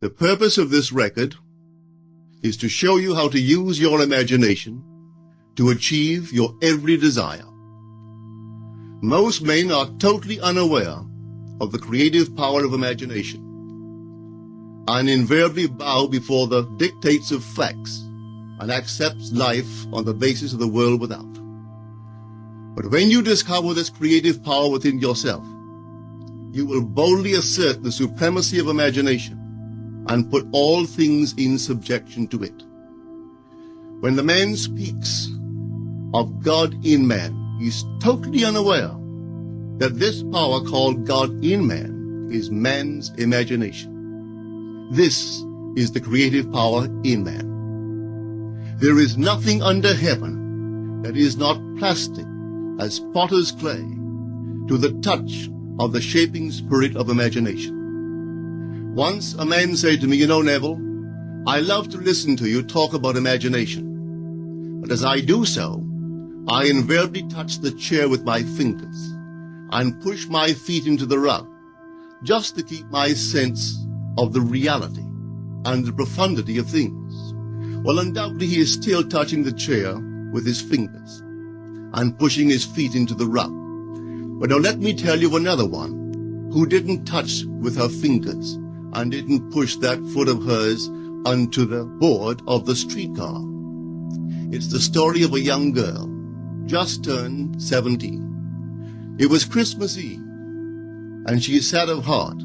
The purpose of this record is to show you how to use your imagination to achieve your every desire. Most men are totally unaware of the creative power of imagination and invariably bow before the dictates of facts and accepts life on the basis of the world without. But when you discover this creative power within yourself, you will boldly assert the supremacy of imagination and put all things in subjection to it. When the man speaks of God in man, he is totally unaware that this power called God in man is man's imagination. This is the creative power in man. There is nothing under heaven that is not plastic as potter's clay to the touch of the shaping spirit of imagination. Once a man said to me, "You know, Neville, I love to listen to you talk about imagination. But as I do so, I invariably touch the chair with my fingers and push my feet into the rug, just to keep my sense of the reality and the profundity of things." Well, undoubtedly he is still touching the chair with his fingers and pushing his feet into the rug. But now let me tell you another one who didn't touch with her fingers and didn't push that foot of hers onto the board of the streetcar. It's the story of a young girl, just turned 17. It was Christmas Eve, and she is sad of heart.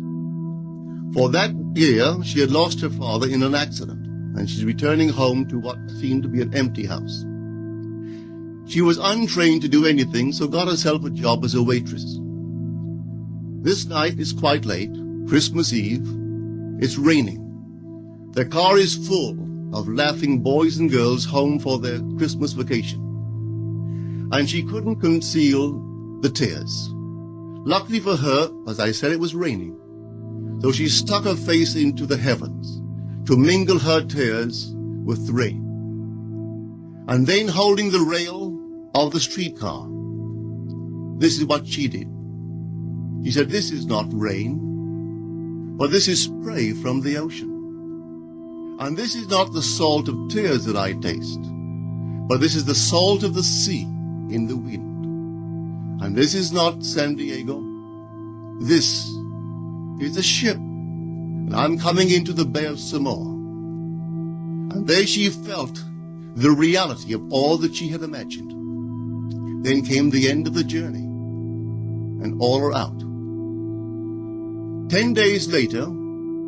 For that year, she had lost her father in an accident, and she's returning home to what seemed to be an empty house. She was untrained to do anything, so got herself a job as a waitress. This night is quite late, Christmas Eve. It's raining. The car is full of laughing boys and girls home for their Christmas vacation. And she couldn't conceal the tears. Luckily for her, as I said, it was raining. So she stuck her face into the heavens to mingle her tears with the rain. And then, holding the rail of the streetcar, this is what she did. She said, "This is not rain, but this is spray from the ocean. And this is not the salt of tears that I taste, but this is the salt of the sea in the wind. And this is not San Diego. This is a ship, and I'm coming into the Bay of Samoa." And there she felt the reality of all that she had imagined. Then came the end of the journey, and all are out. 10 days later,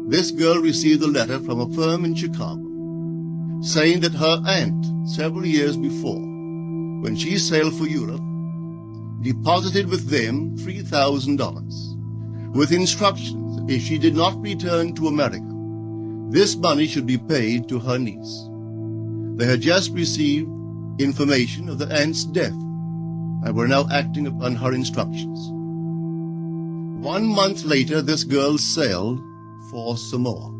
this girl received a letter from a firm in Chicago saying that her aunt, several years before, when she sailed for Europe, deposited with them $3,000 with instructions that if she did not return to America, this money should be paid to her niece. They had just received information of the aunt's death and were now acting upon her instructions. 1 month later, this girl sailed for Samoa.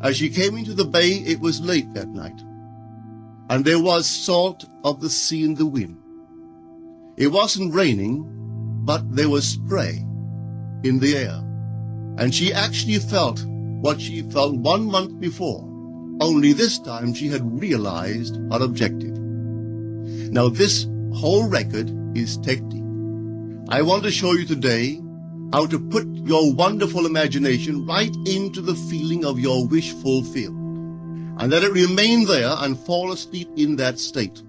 As she came into the bay, it was late that night, and there was salt of the sea in the wind. It wasn't raining, but there was spray in the air, and she actually felt what she felt 1 month before, only this time she had realized her objective. Now this whole record is technique. I want to show you today how to put your wonderful imagination right into the feeling of your wish fulfilled, and let it remain there and fall asleep in that state.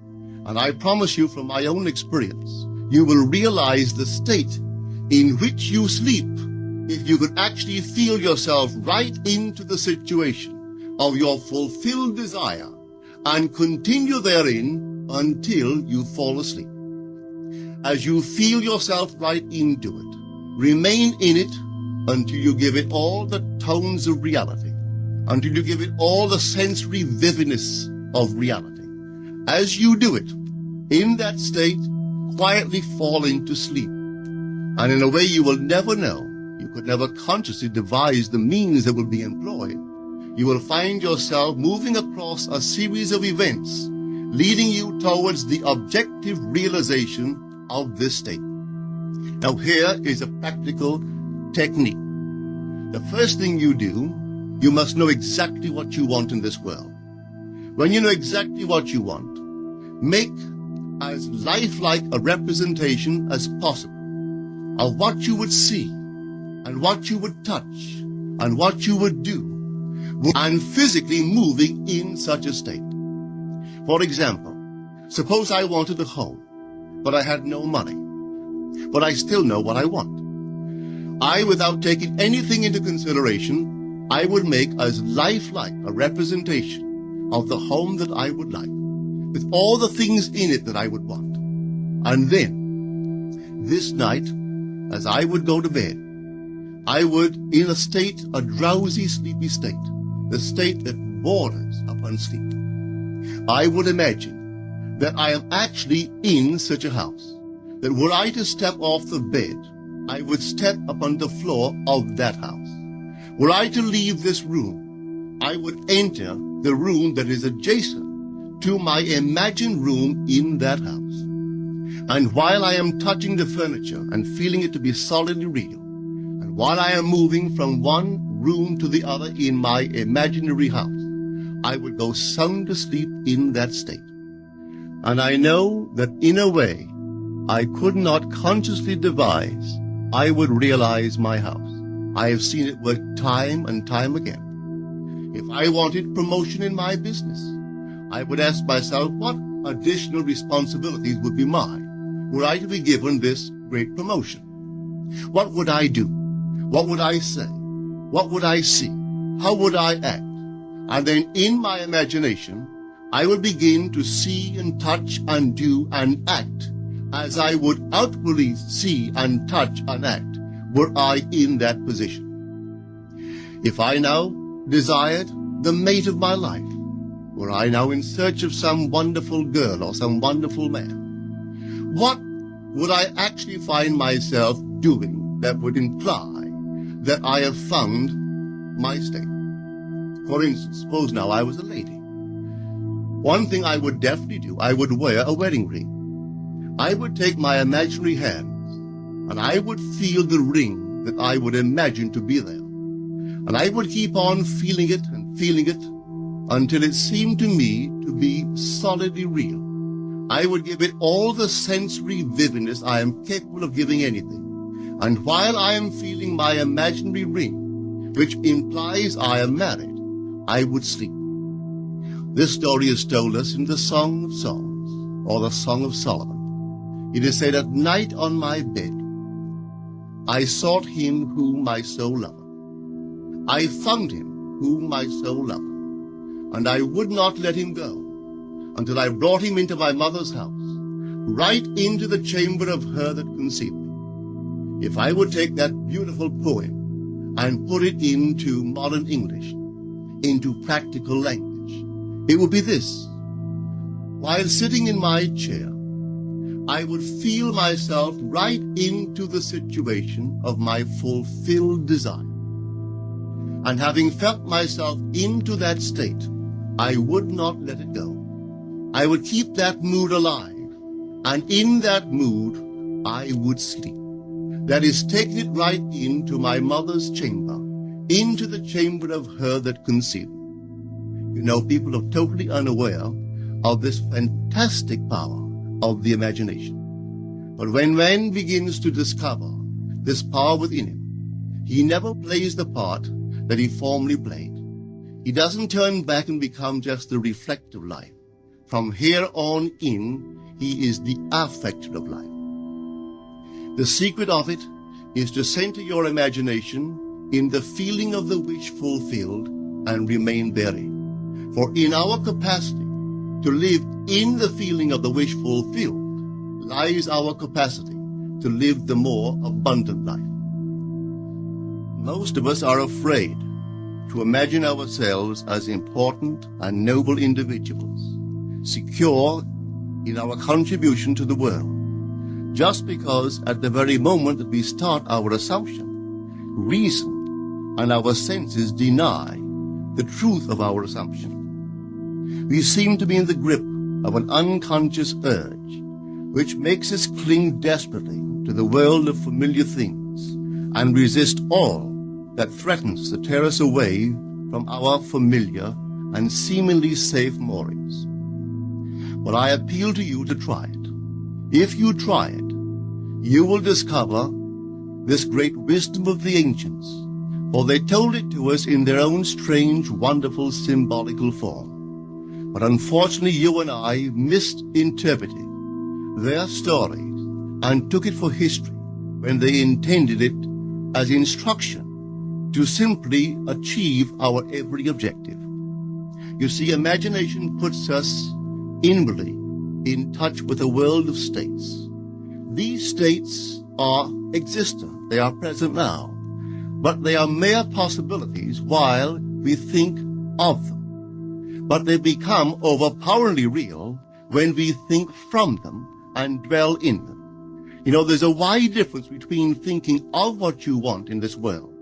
And I promise you from my own experience, you will realize the state in which you sleep if you could actually feel yourself right into the situation of your fulfilled desire and continue therein until you fall asleep. As you feel yourself right into it, remain in it until you give it all the tones of reality, until you give it all the sensory vividness of reality. As you do it, in that state, quietly fall into sleep. And in a way you will never know, you could never consciously devise the means that will be employed, you will find yourself moving across a series of events leading you towards the objective realization of this state. Now here is a practical technique. The first thing you do, you must know exactly what you want in this world. When you know exactly what you want, make as lifelike a representation as possible of what you would see and what you would touch and what you would do, and physically moving in such a state. For example, suppose I wanted a home, but I had no money, but I still know what I want. Without taking anything into consideration, I would make as lifelike a representation of the home that I would like, with all the things in it that I would want. And then, this night, as I would go to bed, I would, in a drowsy, sleepy state, the state that borders upon sleep, I would imagine that I am actually in such a house, that were I to step off the bed, I would step upon the floor of that house. Were I to leave this room, I would enter the room that is adjacent to my imagined room in that house. And while I am touching the furniture and feeling it to be solidly real, and while I am moving from one room to the other in my imaginary house, I would go sound asleep in that state. And I know that in a way I could not consciously devise, I would realize my house. I have seen it work time and time again. If I wanted promotion in my business, I would ask myself what additional responsibilities would be mine were I to be given this great promotion. What would I do? What would I say? What would I see? How would I act? And then in my imagination, I would begin to see and touch and do and act as I would outwardly see and touch and act were I in that position. If I now desired the mate of my life, were I now in search of some wonderful girl or some wonderful man, what would I actually find myself doing that would imply that I have found my state? For instance, suppose now I was a lady. One thing I would definitely do, I would wear a wedding ring. I would take my imaginary hands, and I would feel the ring that I would imagine to be there. And I would keep on feeling it until it seemed to me to be solidly real. I would give it all the sensory vividness I am capable of giving anything. And while I am feeling my imaginary ring, which implies I am married, I would sleep. This story is told us in the Song of Songs, or the Song of Solomon. It is said, at night on my bed, I sought him whom my soul loved. I found him whom my soul loved, and I would not let him go until I brought him into my mother's house, right into the chamber of her that conceived me. If I would take that beautiful poem and put it into modern English, into practical language, it would be this. While sitting in my chair, I would feel myself right into the situation of my fulfilled desire. And having felt myself into that state, I would not let it go. I would keep that mood alive, and in that mood, I would sleep. That is, taking it right into my mother's chamber, into the chamber of her that conceived me. You know, people are totally unaware of this fantastic power of the imagination. But when man begins to discover this power within him, he never plays the part that he formerly played. He doesn't turn back and become just the reflective life. From here on in, he is the affecter of life. The secret of it is to center your imagination in the feeling of the wish fulfilled and remain therein. For in our capacity to live in the feeling of the wish fulfilled lies our capacity to live the more abundant life. Most of us are afraid to imagine ourselves as important and noble individuals, secure in our contribution to the world, just because at the very moment that we start our assumption, reason and our senses deny the truth of our assumption. We seem to be in the grip of an unconscious urge, which makes us cling desperately to the world of familiar things and resist all that threatens to tear us away from our familiar and seemingly safe moorings. But I appeal to you to try it. If you try it, you will discover this great wisdom of the ancients, for they told it to us in their own strange, wonderful, symbolical form. But unfortunately, you and I misinterpreted their stories and took it for history when they intended it as instruction to simply achieve our every objective. You see, imagination puts us inwardly in touch with a world of states. These states are existent, they are present now, but they are mere possibilities while we think of them. But they become overpoweringly real when we think from them and dwell in them. You know, there's a wide difference between thinking of what you want in this world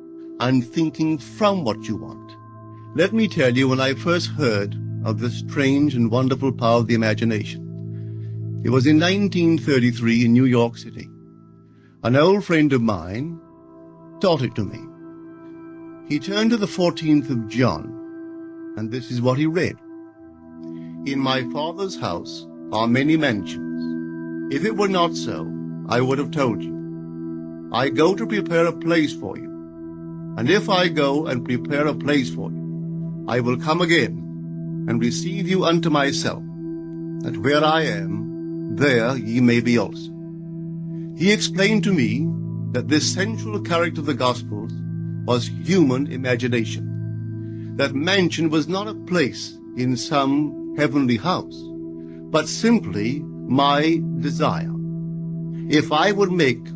and thinking from what you want. Let me tell you, when I first heard of this strange and wonderful power of the imagination, it was in 1933 in New York City. An old friend of mine taught it to me. He turned to the 14th of John, and this is what he read. In my Father's house are many mansions. If it were not so, I would have told you. I go to prepare a place for you. And if I go and prepare a place for you, I will come again and receive you unto myself, that where I am, there ye may be also. He explained to me that this central character of the Gospels was human imagination. That mansion was not a place in some heavenly house, but simply my desire. If I would make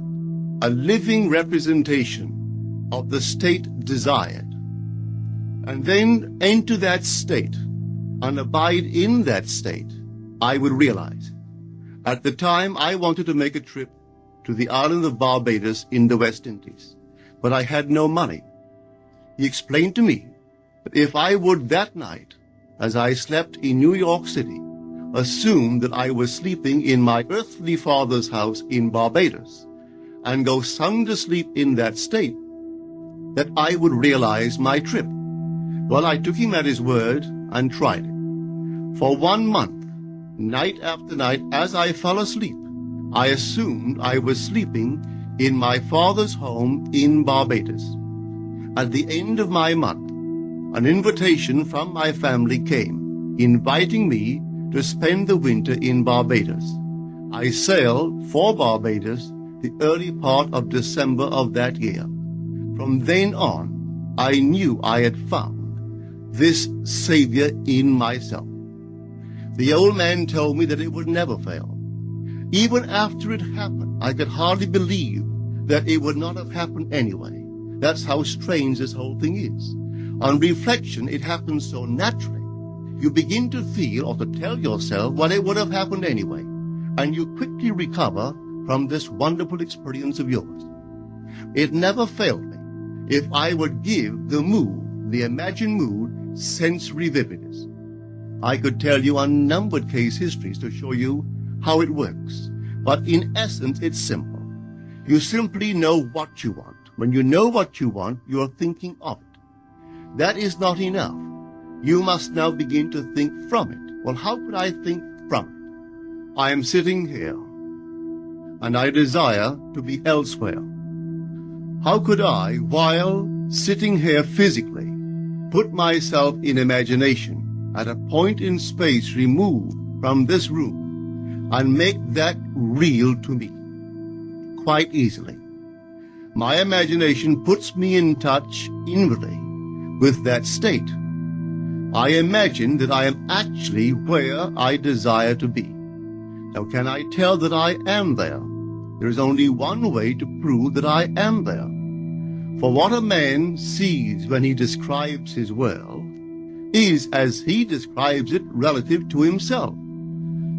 a living representation of the state desired, and then enter that state and abide in that state, I would realize. At the time, I wanted to make a trip to the island of Barbados in the West Indies, but I had no money. He explained to me that if I would that night, as I slept in New York City, assume that I was sleeping in my earthly father's house in Barbados, and go sound asleep in that state, that I would realize my trip. Well, I took him at his word and tried it. For 1 month, night after night, as I fell asleep, I assumed I was sleeping in my father's home in Barbados. At the end of my month, an invitation from my family came, inviting me to spend the winter in Barbados. I sailed for Barbados the early part of December of that year. From then on, I knew I had found this Savior in myself. The old man told me that it would never fail. Even after it happened, I could hardly believe that it would not have happened anyway. That's how strange this whole thing is. On reflection, it happens so naturally. You begin to feel or to tell yourself, well, it would have happened anyway. And you quickly recover from this wonderful experience of yours. It never failed me if I would give the mood, the imagined mood, sensory vividness. I could tell you unnumbered case histories to show you how it works. But in essence, it's simple. You simply know what you want. When you know what you want, you are thinking of it. That is not enough. You must now begin to think from it. Well, how could I think from it? I am sitting here, and I desire to be elsewhere. How could I, while sitting here physically, put myself in imagination at a point in space removed from this room and make that real to me? Quite easily. My imagination puts me in touch inwardly with that state. I imagine that I am actually where I desire to be. Now, can I tell that I am there? There is only one way to prove that I am there. For what a man sees when he describes his world is as he describes it relative to himself.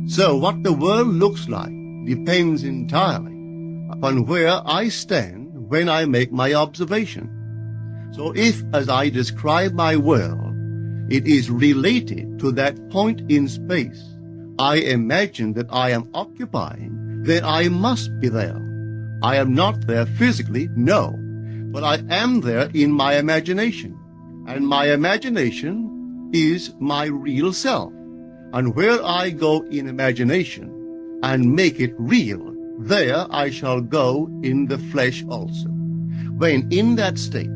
So what the world looks like depends entirely upon where I stand when I make my observation. So if, as I describe my world, it is related to that point in space I imagine that I am occupying, then I must be there. I am not there physically, no, but I am there in my imagination. and my imagination is my real self. And where I go in imagination and make it real, there I shall go in the flesh also. When in that state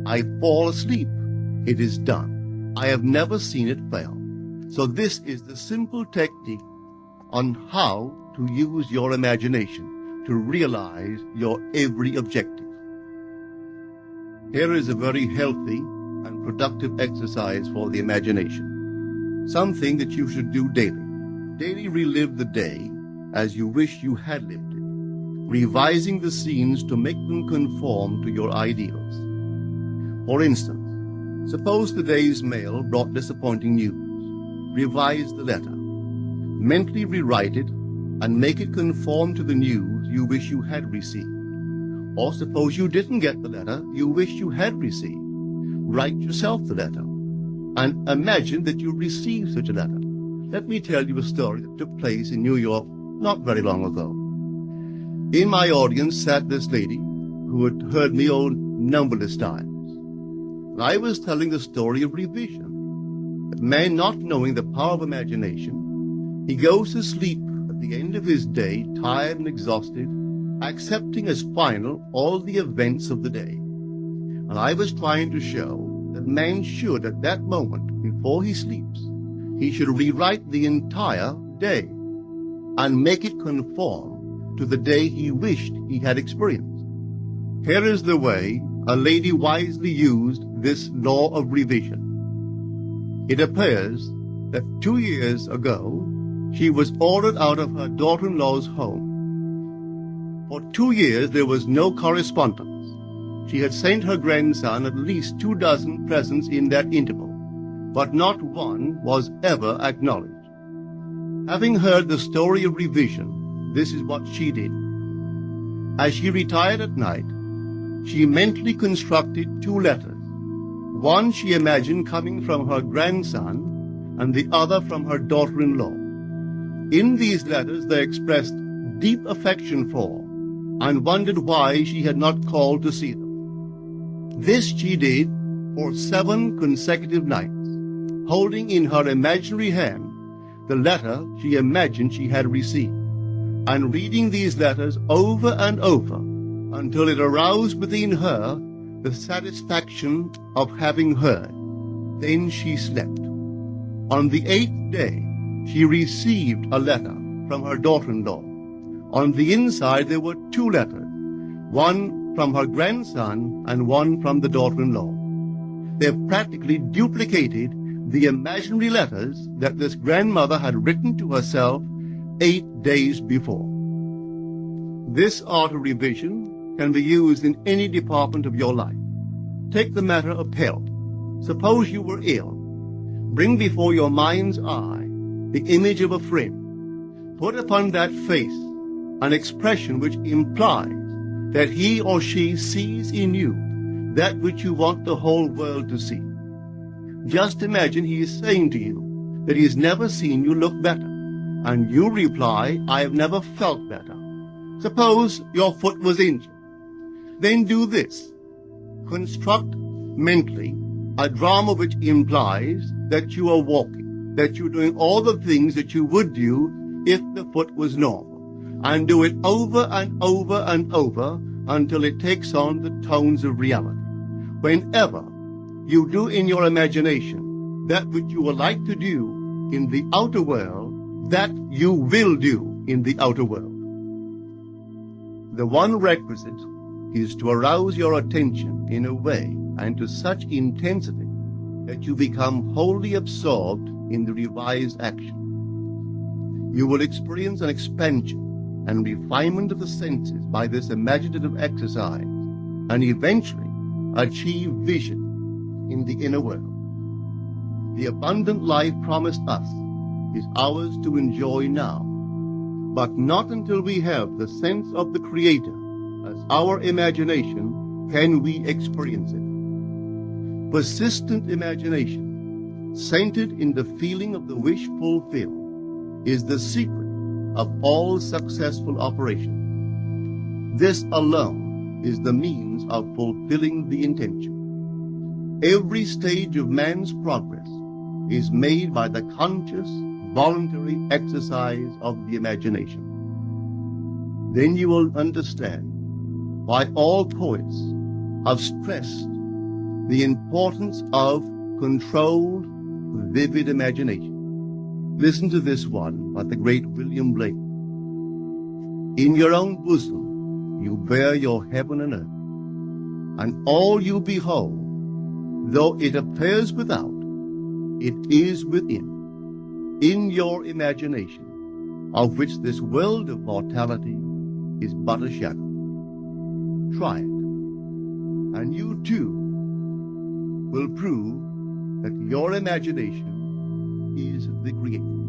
I fall asleep, it is done. I have never seen it fail. So this is the simple technique on how to use your imagination to realize your every objective. Here is a very healthy and productive exercise for the imagination. Something that you should do daily. Daily relive the day as you wish you had lived it, revising the scenes to make them conform to your ideals. For instance, suppose the day's mail brought disappointing news. Revise the letter. Mentally rewrite it and make it conform to the news you wish you had received. Or suppose you didn't get the letter you wish you had received. Write yourself the letter and imagine that you received such a letter. Let me tell you a story that took place in New York not very long ago. In my audience sat this lady who had heard me numberless times. I was telling the story of revision. A man not knowing the power of imagination, he goes to sleep at the end of his day, tired and exhausted, accepting as final all the events of the day. And I was trying to show that man should, at that moment, before he sleeps, he should rewrite the entire day and make it conform to the day he wished he had experienced. Here is the way a lady wisely used this law of revision. It appears that 2 years ago, she was ordered out of her daughter-in-law's home. For 2 years, there was no correspondence. She had sent her grandson at least 24 presents in that interval, but not one was ever acknowledged. Having heard the story of revision, this is what she did. As she retired at night, she mentally constructed 2 letters. One she imagined coming from her grandson, and the other from her daughter-in-law. In these letters they expressed deep affection for, and wondered why she had not called to see them. This she did for 7 consecutive nights, holding in her imaginary hand the letter she imagined she had received, and reading these letters over and over until it aroused within her the satisfaction of having heard. Then she slept. On the 8th day, she received a letter from her daughter-in-law. On the inside there were 2 letters, one from her grandson and one from the daughter-in-law. They practically duplicated the imaginary letters that this grandmother had written to herself 8 days before. This art of revision can be used in any department of your life. Take the matter of health. Suppose you were ill. Bring before your mind's eye the image of a friend. Put upon that face an expression which implies that he or she sees in you that which you want the whole world to see. Just imagine he is saying to you that he has never seen you look better, and you reply, I have never felt better. Suppose your foot was injured. Then do this. Construct mentally a drama which implies that you are walking, that you're doing all the things that you would do if the foot was normal, and do it over and over and over until it takes on the tones of reality. Whenever you do in your imagination that which you would like to do in the outer world, that you will do in the outer world. The one requisite is to arouse your attention in a way and to such intensity that you become wholly absorbed in the revised action. You will experience an expansion and refinement of the senses by this imaginative exercise, and eventually achieve vision in the inner world. The abundant life promised us is ours to enjoy now, but not until we have the sense of the Creator as our imagination can we experience it. Persistent imagination, centered in the feeling of the wish fulfilled, is the secret of all successful operations. This alone is the means of fulfilling the intention. every stage of man's progress is made by the conscious, voluntary exercise of the imagination. Then you will understand why all poets have stressed the importance of controlled, vivid imagination. Listen to this one by the great William Blake. In your own bosom you bear your heaven and earth, and all you behold, though it appears without, it is within, in your imagination, of which this world of mortality is but a shadow. Try it, and you too will prove that your imagination is the creator.